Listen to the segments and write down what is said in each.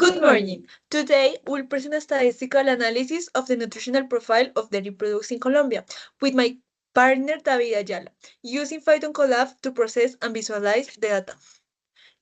Good morning. Today, we'll present a statistical analysis of the nutritional profile of dairy products in Colombia with my partner David Ayala, using Python Colab to process and visualize the data.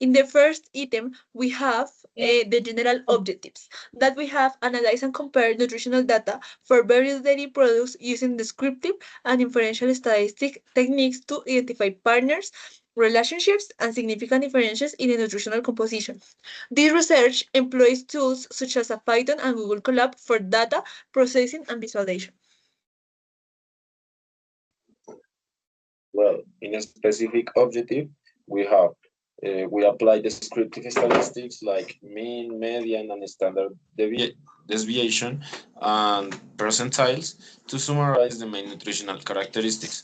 In the first item, we have the general objectives that we have analyzed and compared nutritional data for various dairy products using descriptive and inferential statistic techniques to identify partners, relationships, and significant differences in the nutritional composition. This research employs tools such as a Python and Google Colab for data processing and visualization. Well, in a specific objective, we have we apply descriptive statistics like mean, median, and standard deviation and percentiles to summarize the main nutritional characteristics.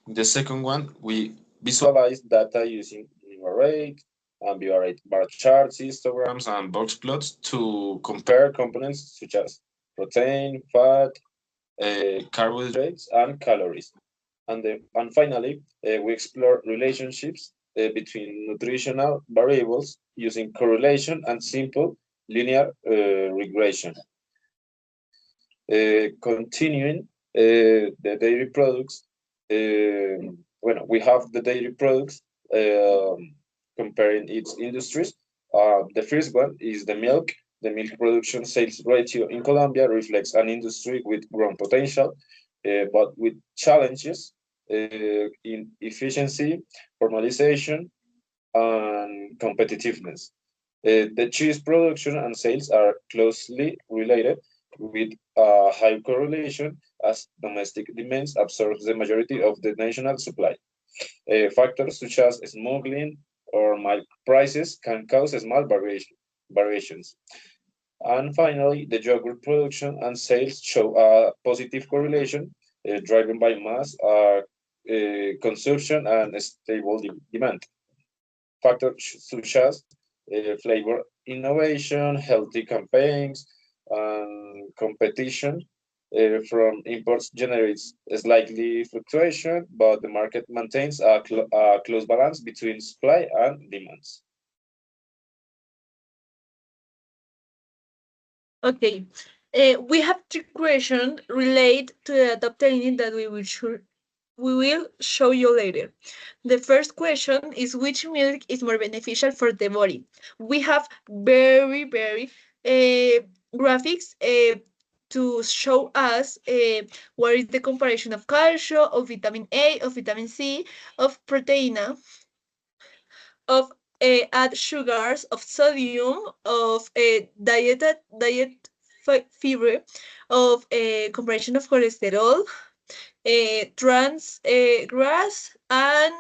In the second one, we visualize data using numerate, ambivariate bar charts, histograms, and box plots to compare components such as protein, fat, carbohydrates, and calories. And finally, we explore relationships between nutritional variables using correlation and simple linear regression. Continuing the dairy products, we have the dairy products comparing its industries. The first one is the milk. The milk production sales ratio in Colombia reflects an industry with growth potential, but with challenges in efficiency, formalization, and competitiveness. The cheese production and sales are closely related with a high correlation as domestic demands absorbs the majority of the national supply. Factors such as smuggling or milk prices can cause small variations. And finally, the yogurt production and sales show a positive correlation driven by mass consumption and stable demand. Factors such as flavor innovation, healthy campaigns, and competition from imports generates a slightly fluctuation, but the market maintains a close balance between supply and demands. Okay, we have three questions related to the data obtained that we will show you later. The first question is which milk is more beneficial for the body? We have very graphics to show us what is the comparison of calcium, of vitamin A, of vitamin C, of protein, of add sugars, of sodium, of diet fiber, of comparison of cholesterol, trans grass, and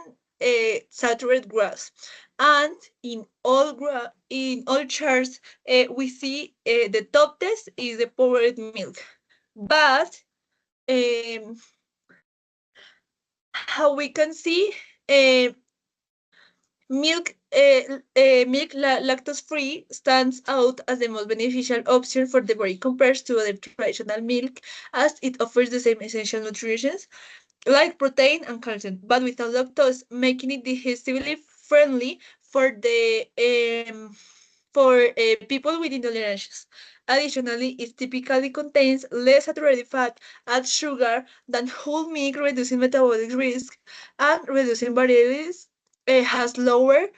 saturated grass. And in all charts, we see the top test is the powdered milk. But how we can see, milk lactose-free stands out as the most beneficial option for the body compared to other traditional milk, as it offers the same essential nutrition like protein and calcium, but without lactose, making it digestively friendly for the people with intolerances. Additionally, it typically contains less saturated fat and sugar than whole milk, reducing metabolic risk and reducing variabilities. It has lower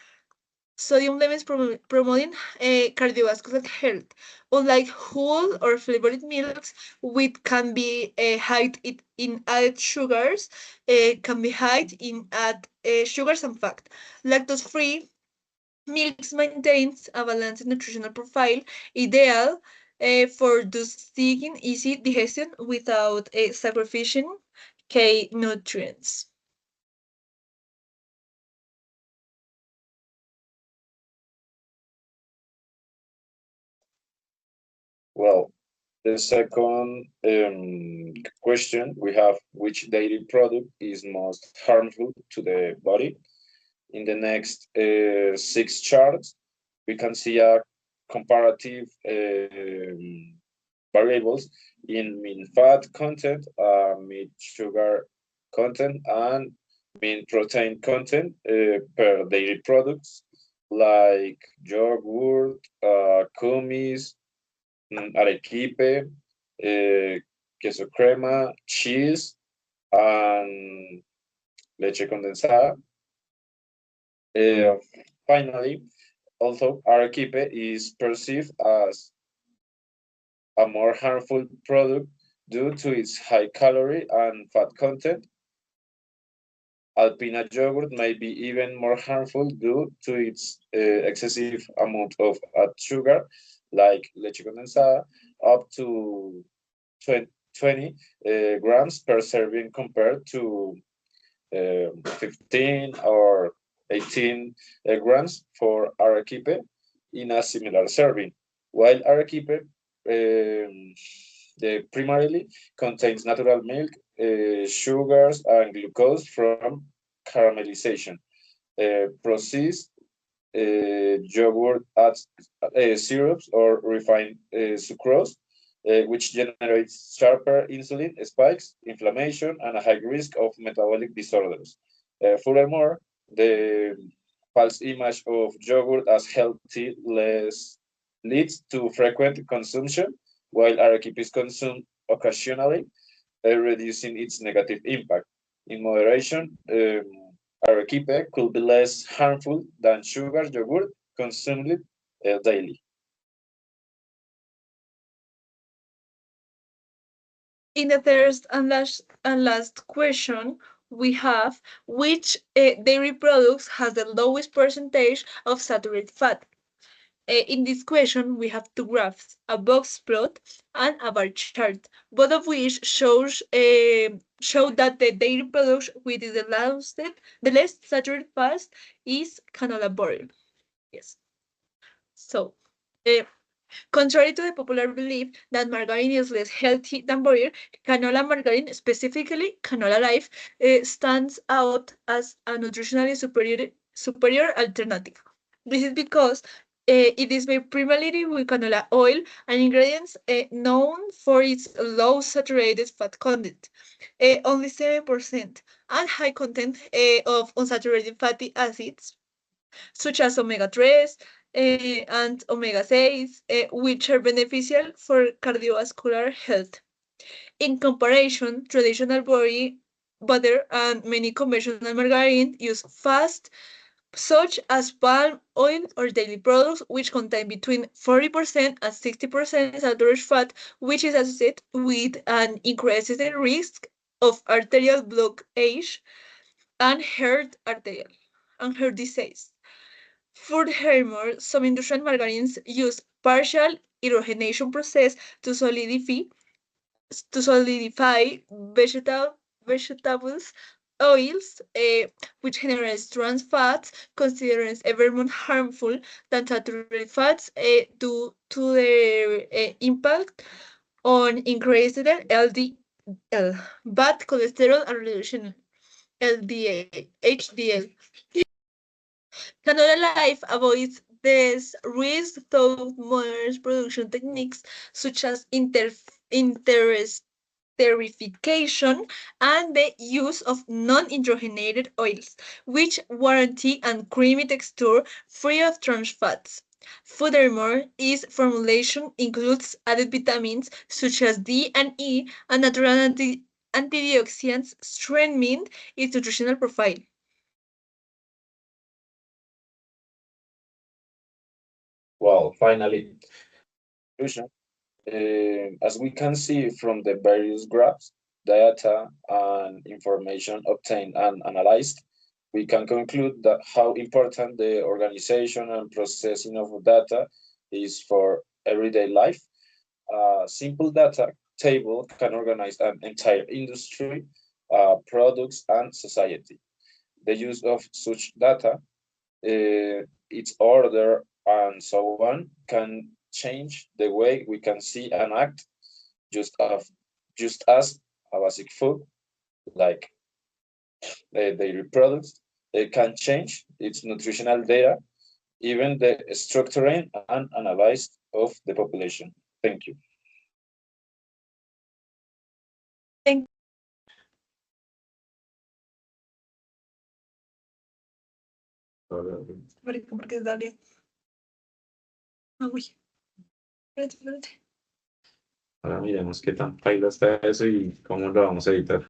sodium levels promoting cardiovascular health. Unlike whole or flavored milks, which can be high in added sugars, can be high in add sugars and fat. Lactose-free milks maintains a balanced nutritional profile, ideal for those seeking easy digestion without sacrificing key nutrients. Well, the second question we have which dairy product is most harmful to the body? In the next six charts, we can see a comparative variables in mean fat content, mean sugar content, and mean protein content per dairy products. like yogurt, kumis, arequipe, queso crema, cheese, and leche condensada. Uh, Finally, although arequipe is perceived as a more harmful product due to its high calorie and fat content, Alpina yogurt may be even more harmful due to its excessive amount of added sugar, like leche condensada, up to 20 grams per serving compared to 15 or 18 grams for arequipe in a similar serving. While arequipe primarily contains natural milk, sugars, and glucose from caramelization. Processed yogurt adds syrups or refined sucrose, which generates sharper insulin spikes, inflammation, and a high risk of metabolic disorders. Furthermore, the false image of yogurt as healthy leads to frequent consumption, while arequipe is consumed occasionally, reducing its negative impact. In moderation, arequipe could be less harmful than sugar yogurt consumed daily. In the third and last question, we have which dairy products has the lowest percentage of saturated fat? In this question, we have two graphs, a box plot and a bar chart, both of which show that the dairy products with the less saturated fat is canola butter. Yes. So, uh, contrary to the popular belief that margarine is less healthy than butter, canola margarine, specifically canola life, stands out as a nutritionally superior alternative. This is because it is made primarily with canola oil and ingredients known for its low saturated fat content, only 7%, and high content of unsaturated fatty acids, such as omega-3 and omega-6, which are beneficial for cardiovascular health. In comparison, traditional butter and many conventional margarine use fats such as palm oil or dairy products, which contain between 40% and 60% saturated fat, which is associated with an increased risk of arterial blockage and heart disease. Furthermore, some industrial margarines use partial hydrogenation process to solidify vegetables oils, which generates trans fats, considered ever more harmful than saturated fats due to their impact on increased LDL, bad cholesterol, and reduction HDL. Canola Life avoids this risk through modern production techniques such as esterification and the use of non-hydrogenated oils, which guarantee a creamy texture free of trans fats. Furthermore, its formulation includes added vitamins such as D and E and natural antioxidants, strengthening its nutritional profile. Well, finally, conclusion. As we can see from the various graphs, data, and information obtained and analyzed, we can conclude that how important the organization and processing of data is for everyday life. A simple data table can organize an entire industry, products, and society. The use of such data, its order, and so on, can change the way we can see and act, just as a basic food like dairy products can change its nutritional data, even the structuring and analysis of the population. Thank you. Thank Marica, porque es Dalia. Ah, uy. Espérate, espérate. Ahora miremos qué tan paila está eso y cómo lo vamos a editar.